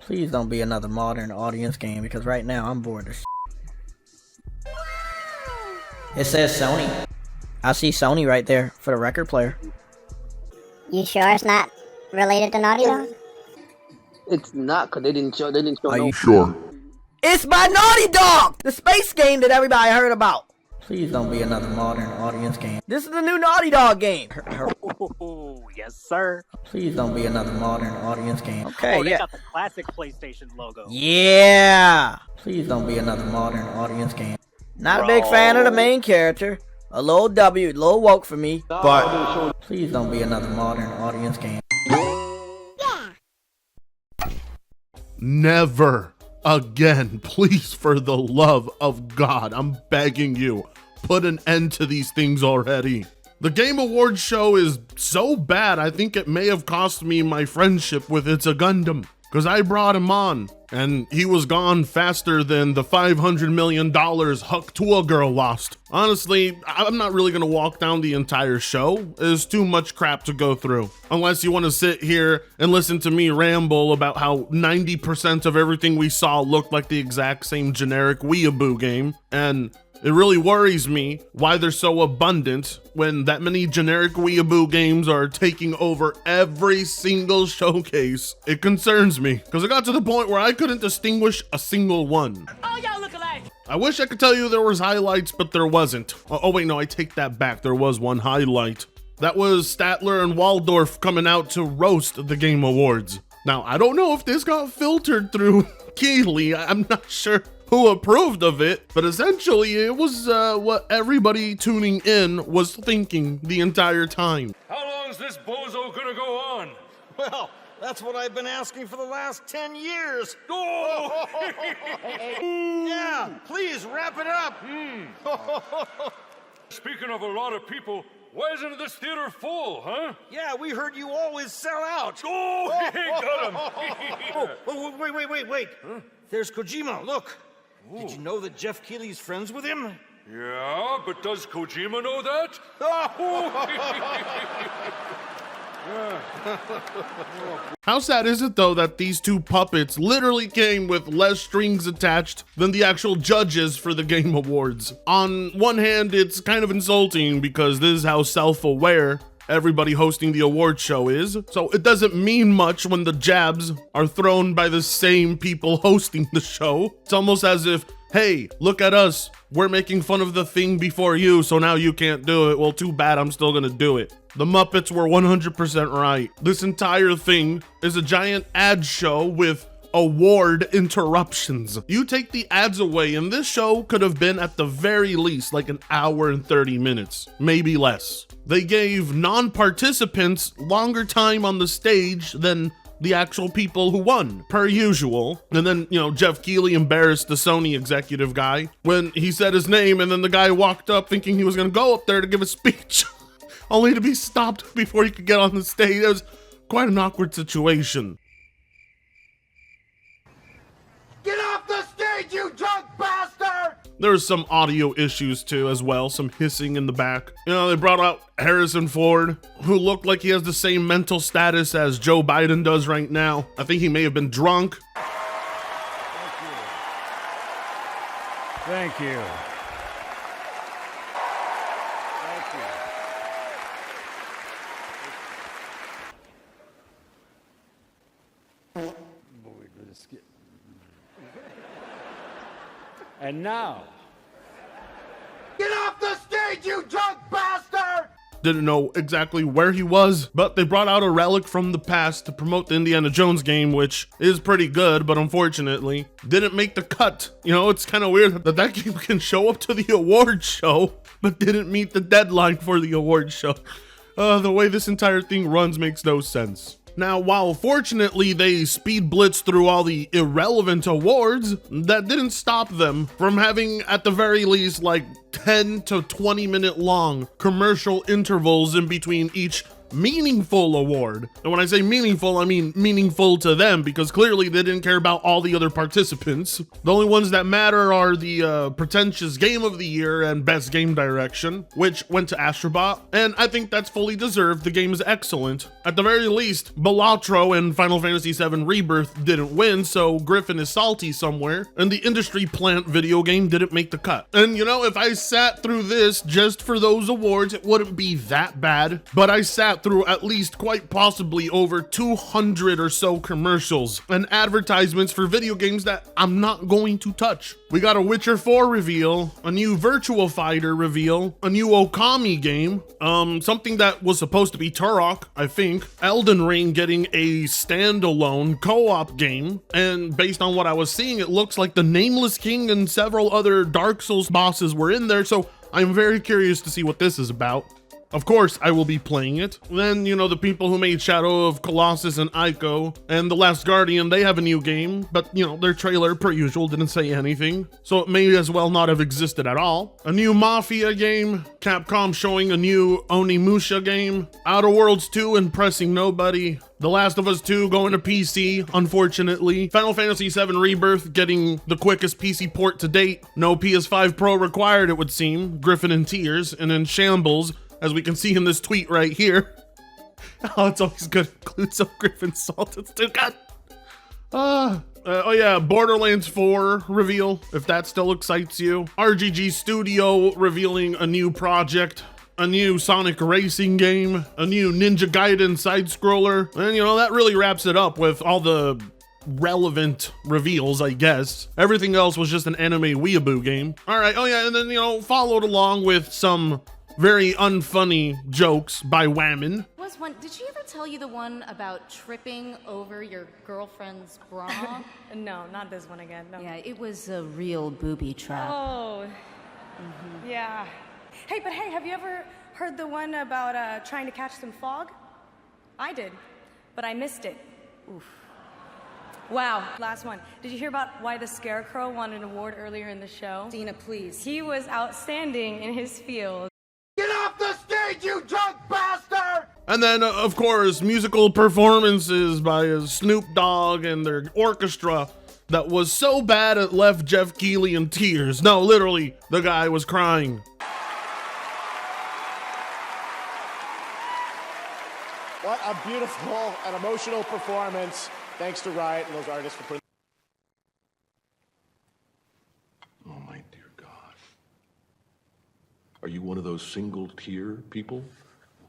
Please don't be another modern audience game, because right now I'm bored as shit. It says Sony. I see Sony right there for the record player. You sure it's not related to Naughty Dog? It's not, cause they didn't show. Are no. you sure? It's by Naughty Dog, the space game that everybody heard about. Please don't be another modern audience game. This is the new Naughty Dog game. Oh, yes, sir. Please don't be another modern audience game. Okay, They yeah. got the classic PlayStation logo. Yeah. Please don't be another modern audience game. Not a big fan of the main character. A little W, a little woke for me. But please don't be another modern audience game. Never again, please, for the love of God, I'm begging you, put an end to these things already. The Game Awards show is so bad, I think it may have cost me my friendship with It's a Gundam, because I brought him on, and he was gone faster than the $500 million Huck to a Girl lost. Honestly, I'm not really gonna walk down the entire show. There's too much crap to go through. Unless you want to sit here and listen to me ramble about how 90% of everything we saw looked like the exact same generic weeaboo game, and it really worries me why they're so abundant when that many generic weeaboo games are taking over every single showcase. It concerns me, because it got to the point where I couldn't distinguish a single one. Oh, y'all look alike. I wish I could tell you there was highlights, but there wasn't. Oh wait, no, I take that back. There was one highlight. That was Statler and Waldorf coming out to roast the Game Awards. Now, I don't know if this got filtered through Keeley. I'm not sure who approved of it, but essentially it was what everybody tuning in was thinking the entire time. How long is this bozo gonna go on? Well, that's what I've been asking for the last 10 years. Oh! Yeah, please wrap it up. Speaking of a lot of people, why isn't this theater full, huh? Yeah, we heard you always sell out. Oh, got him! Oh, wait. Huh? There's Kojima, look. Ooh. Did you know that Jeff Keighley's friends with him? Yeah, but does Kojima know that? How sad is it though that these two puppets literally came with less strings attached than the actual judges for the Game Awards? On one hand, it's kind of insulting because this is how self-aware everybody hosting the award show is, so it doesn't mean much when the jabs are thrown by the same people hosting the show. It's almost as if, hey, look at us, we're making fun of the thing before you, so now you can't do it. Well, too bad, I'm still gonna do it. The Muppets were 100% right. This entire thing is a giant ad show with award interruptions. You take the ads away and this show could have been at the very least like an hour and 30 minutes, maybe less. They gave non-participants longer time on the stage than the actual people who won, per usual. And then, you know, Jeff Keighley embarrassed the Sony executive guy when he said his name, and then the guy walked up thinking he was gonna go up there to give a speech, only to be stopped before he could get on the stage. It was quite an awkward situation. Get off the stage, you drunk bastard! There was some audio issues too as well, some hissing in the back. You know, they brought out Harrison Ford, who looked like he has the same mental status as Joe Biden does right now. I think he may have been drunk. Thank you. And now, Get off the stage, you drunk bastard! Didn't know exactly where he was, but they brought out a relic from the past to promote the Indiana Jones game, which is pretty good, but unfortunately didn't make the cut. You know, it's kind of weird that that game can show up to the award show, but didn't meet the deadline for the award show. The way this entire thing runs makes no sense. Now, while fortunately they speed blitzed through all the irrelevant awards, that didn't stop them from having at the very least like 10 to 20 minute long commercial intervals in between each meaningful award. And when I say meaningful, I mean meaningful to them, because clearly they didn't care about all the other participants. The only ones that matter are the pretentious Game of the Year and Best Game Direction, which went to Astrobot, and I think that's fully deserved. The game is excellent. At the very least, Balatro and Final Fantasy VII Rebirth didn't win, so Griffin is salty somewhere, and the Industry Plant video game didn't make the cut. And you know, if I sat through this just for those awards, it wouldn't be that bad, but I sat through at least quite possibly over 200 or so commercials and advertisements for video games that I'm not going to touch. We got a Witcher 4 reveal, a new Virtual Fighter reveal, a new Okami game, something that was supposed to be Turok, I think, Elden Ring getting a standalone co-op game, and based on what I was seeing, it looks like the Nameless King and several other Dark Souls bosses were in there, so I'm very curious to see what this is about. Of course, I will be playing it. Then, you know, the people who made Shadow of Colossus and Ico and The Last Guardian, they have a new game, but, you know, their trailer, per usual, didn't say anything, so it may as well not have existed at all. A new Mafia game, Capcom showing a new Onimusha game, Outer Worlds 2 impressing nobody, The Last of Us 2 going to PC, unfortunately. Final Fantasy VII Rebirth getting the quickest PC port to date. No PS5 Pro required, it would seem. Griffin in tears, and in shambles, as we can see in this tweet right here. Oh, it's always good. Include some Griffin salt. It's too good. Oh yeah, Borderlands 4 reveal, if that still excites you. RGG Studio revealing a new project. A new Sonic racing game, a new Ninja Gaiden side-scroller, and you know, that really wraps it up with all the relevant reveals, I guess. Everything else was just an anime weeaboo game. All right, oh yeah, and then, you know, followed along with some very unfunny jokes by Whammon. Did she ever tell you the one about tripping over your girlfriend's bra? No, not this one again, no. Yeah, it was a real booby trap. Oh, yeah. Hey, but hey, have you ever heard the one about trying to catch some fog? I did, but I missed it. Oof. Wow, last one. Did you hear about why the Scarecrow won an award earlier in the show? Dina, please. He was outstanding in his field. Get off the stage, you drunk bastard! And then, of course, musical performances by Snoop Dogg and their orchestra that was so bad it left Jeff Keighley in tears. No, literally, the guy was crying. What a beautiful and emotional performance. Thanks to Riot and those artists for putting... Oh, my dear God. Are you one of those single-tier people?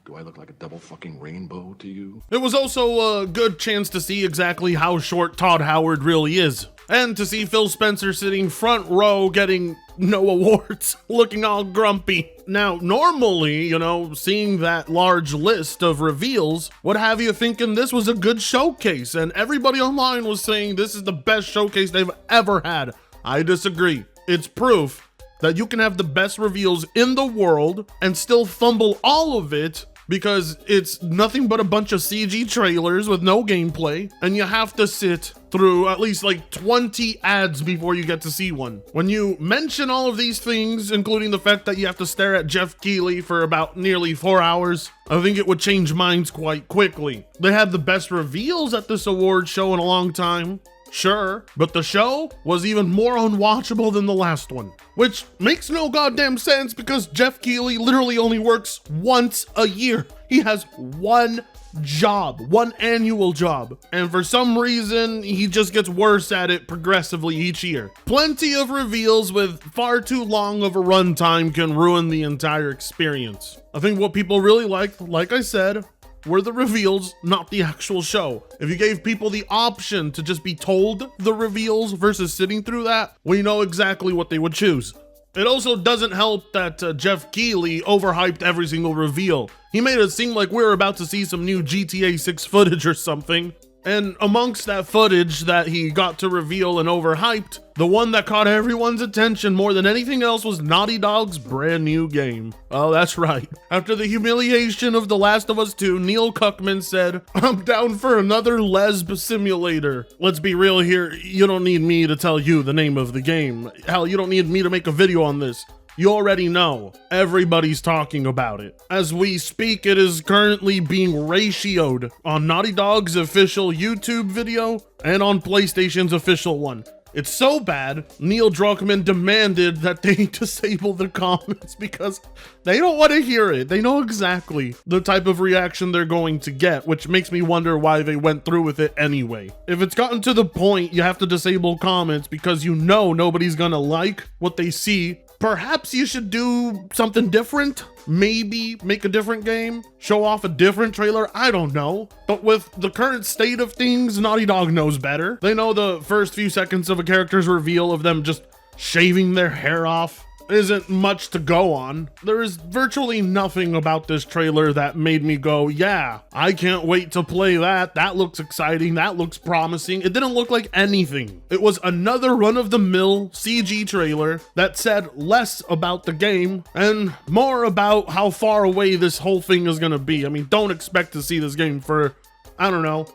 Do I look like a double fucking rainbow to you? It was also a good chance to see exactly how short Todd Howard really is. And to see Phil Spencer sitting front row getting no awards, looking all grumpy. Now, normally, you know, seeing that large list of reveals would have you thinking this was a good showcase, and everybody online was saying this is the best showcase they've ever had. I disagree. It's proof that you can have the best reveals in the world and still fumble all of it because it's nothing but a bunch of CG trailers with no gameplay, and you have to sit through at least like 20 ads before you get to see one. When you mention all of these things, including the fact that you have to stare at Jeff Keighley for about nearly 4 hours, I think it would change minds quite quickly. They had the best reveals at this award show in a long time. Sure, but the show was even more unwatchable than the last one, which makes no goddamn sense because Jeff Keighley literally only works once a year. He has one job, one annual job, and for some reason he just gets worse at it progressively each year. Plenty of reveals with far too long of a runtime can ruin the entire experience. I think what people really liked, like I said, were the reveals, not the actual show. If you gave people the option to just be told the reveals versus sitting through that, we know exactly what they would choose. It also doesn't help that Jeff Keighley overhyped every single reveal. He made it seem like we were about to see some new GTA 6 footage or something. And amongst that footage that he got to reveal and overhyped, the one that caught everyone's attention more than anything else was Naughty Dog's brand new game. Oh, that's right. After the humiliation of The Last of Us 2, Neil Cuckman said, "I'm down for another lesb simulator." Let's be real here, you don't need me to tell you the name of the game. Hell, you don't need me to make a video on this. You already know. Everybody's talking about it. As we speak, it is currently being ratioed on Naughty Dog's official YouTube video and on PlayStation's official one. It's so bad, Neil Druckmann demanded that they disable the comments because they don't want to hear it. They know exactly the type of reaction they're going to get, which makes me wonder why they went through with it anyway. If it's gotten to the point you have to disable comments because you know nobody's gonna like what they see, perhaps you should do something different. Maybe make a different game, show off a different trailer, I don't know. But with the current state of things, Naughty Dog knows better. They know the first few seconds of a character's reveal of them just shaving their hair off isn't much to go on. There is virtually nothing about this trailer that made me go, yeah, I can't wait to play that. That looks exciting. That looks promising. It didn't look like anything. It was another run-of-the-mill CG trailer that said less about the game and more about how far away this whole thing is gonna be. I mean, don't expect to see this game for, I don't know,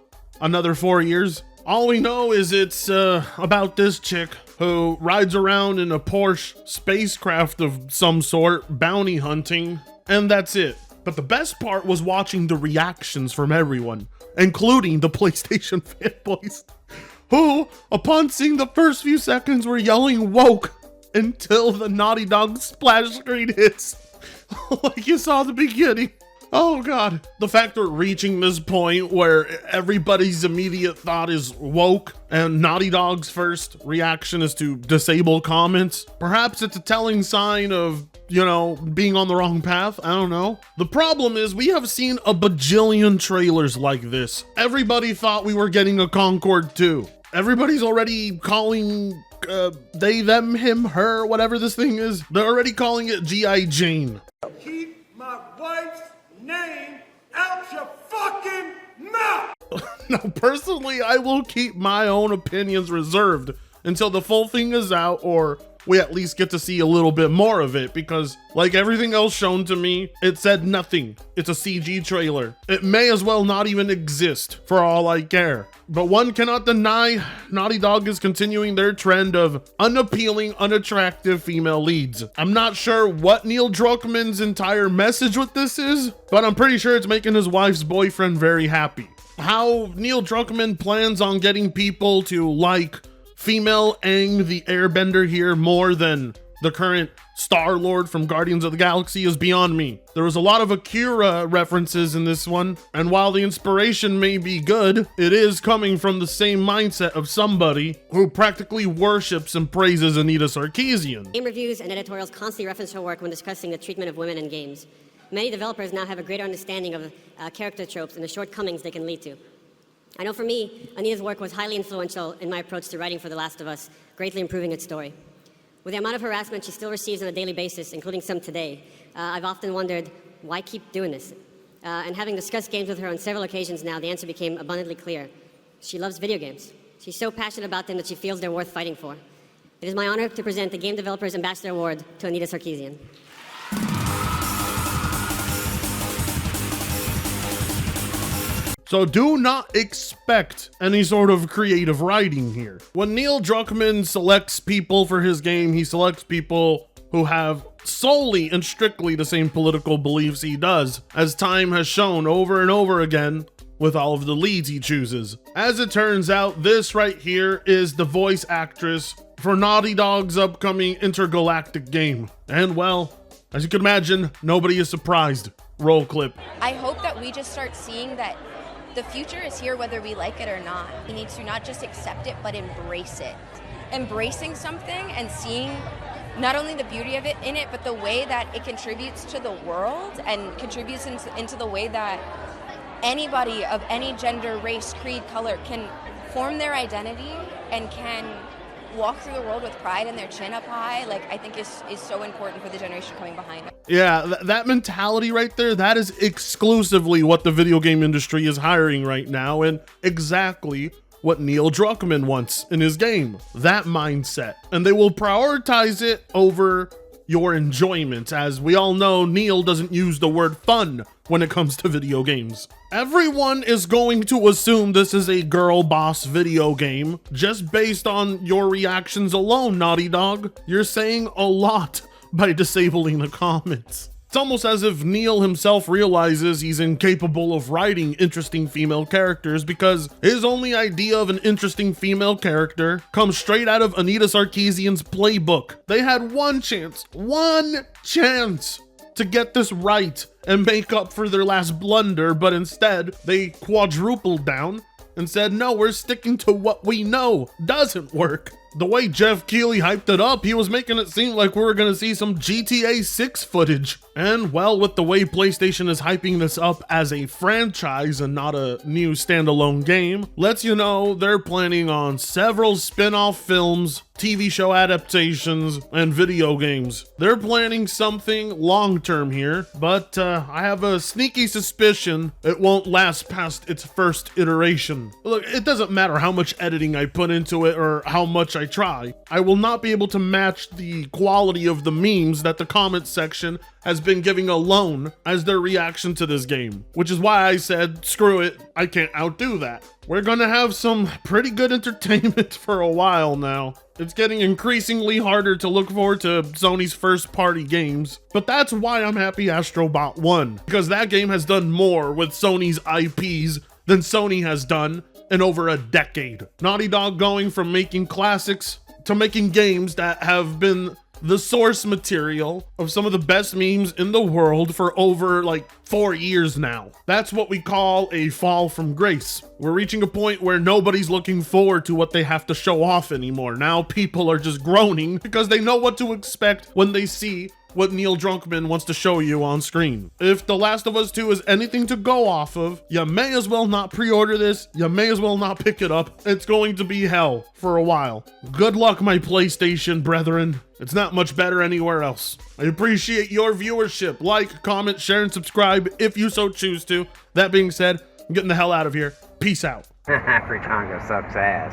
another 4 years. All we know is it's about this chick who rides around in a Porsche spacecraft of some sort, bounty hunting, and that's it. But the best part was watching the reactions from everyone, including the PlayStation fanboys, who, upon seeing the first few seconds, were yelling woke until the Naughty Dog splash screen hits, like you saw at the beginning. Oh god. The fact we're reaching this point where everybody's immediate thought is woke and Naughty Dog's first reaction is to disable comments. Perhaps it's a telling sign of, you know, being on the wrong path. I don't know. The problem is we have seen a bajillion trailers like this. Everybody thought we were getting a Concord 2. Everybody's already calling they, them, him, her, whatever this thing is. They're already calling it G.I. Jane. Keep my wife's name out your fucking mouth! Now, personally, I will keep my own opinions reserved until the full thing is out, or we at least get to see a little bit more of it, because like everything else shown to me, it said nothing. It's a CG trailer. It may as well not even exist for all I care. But one cannot deny Naughty Dog is continuing their trend of unappealing, unattractive female leads. I'm not sure what Neil Druckmann's entire message with this is, but I'm pretty sure it's making his wife's boyfriend very happy. How Neil Druckmann plans on getting people to like female Aang the Airbender here more than the current Star-Lord from Guardians of the Galaxy is beyond me. There was a lot of Akira references in this one, and while the inspiration may be good, it is coming from the same mindset of somebody who practically worships and praises Anita Sarkeesian. Game reviews and editorials constantly reference her work when discussing the treatment of women in games. Many developers now have a greater understanding of character tropes and the shortcomings they can lead to. I know for me, Anita's work was highly influential in my approach to writing for The Last of Us, greatly improving its story. With the amount of harassment she still receives on a daily basis, including some today, I've often wondered, why keep doing this? And having discussed games with her on several occasions now, the answer became abundantly clear. She loves video games. She's so passionate about them that she feels they're worth fighting for. It is my honor to present the Game Developers Ambassador Award to Anita Sarkeesian. So do not expect any sort of creative writing here. When Neil Druckmann selects people for his game, he selects people who have solely and strictly the same political beliefs he does, as time has shown over and over again with all of the leads he chooses. As it turns out, this right here is the voice actress for Naughty Dog's upcoming intergalactic game. And well, as you can imagine, nobody is surprised. Roll clip. I hope that we just start seeing that the future is here whether we like it or not. We need to not just accept it, but embrace it. Embracing something and seeing not only the beauty of it in it, but the way that it contributes to the world and contributes into the way that anybody of any gender, race, creed, color can form their identity and can walk through the world with pride and their chin up high, like I think is so important for the generation coming behind it. Yeah, that mentality right there, that is exclusively what the video game industry is hiring right now, and exactly what Neil Druckmann wants in his game. That mindset. And they will prioritize it over your enjoyment. As we all know, Neil doesn't use the word fun when it comes to video games. Everyone is going to assume this is a girl boss video game just based on your reactions alone, Naughty Dog. You're saying a lot by disabling the comments. It's almost as if Neil himself realizes he's incapable of writing interesting female characters because his only idea of an interesting female character comes straight out of Anita Sarkeesian's playbook. They had one chance to get this right and make up for their last blunder, but instead they quadrupled down and said, no, we're sticking to what we know doesn't work. The way Jeff Keighley hyped it up, he was making it seem like we were gonna see some GTA 6 footage. And well, with the way PlayStation is hyping this up as a franchise and not a new standalone game, lets you know they're planning on several spin-off films, TV show adaptations, and video games. They're planning something long-term here, but I have a sneaky suspicion it won't last past its first iteration. Look, it doesn't matter how much editing I put into it or how much I try. I will not be able to match the quality of the memes that the comment section has been giving alone as their reaction to this game, which is why I said, screw it, I can't outdo that. We're gonna have some pretty good entertainment for a while now. It's getting increasingly harder to look forward to Sony's first party games, but that's why I'm happy Astro Bot won, because that game has done more with Sony's IPs than Sony has done in over a decade. Naughty Dog going from making classics to making games that have been the source material of some of the best memes in the world for over like 4 years now. That's what we call a fall from grace. We're reaching a point where nobody's looking forward to what they have to show off anymore. Now people are just groaning because they know what to expect when they see what Neil Druckmann wants to show you on screen. If The Last of Us 2 is anything to go off of, you may as well not pre-order this, you may as well not pick it up. It's going to be hell for a while. Good luck, my PlayStation brethren. It's not much better anywhere else. I appreciate your viewership. Like, comment, share, and subscribe if you so choose to. That being said, I'm getting the hell out of here. Peace out. Afrikango sucks ass.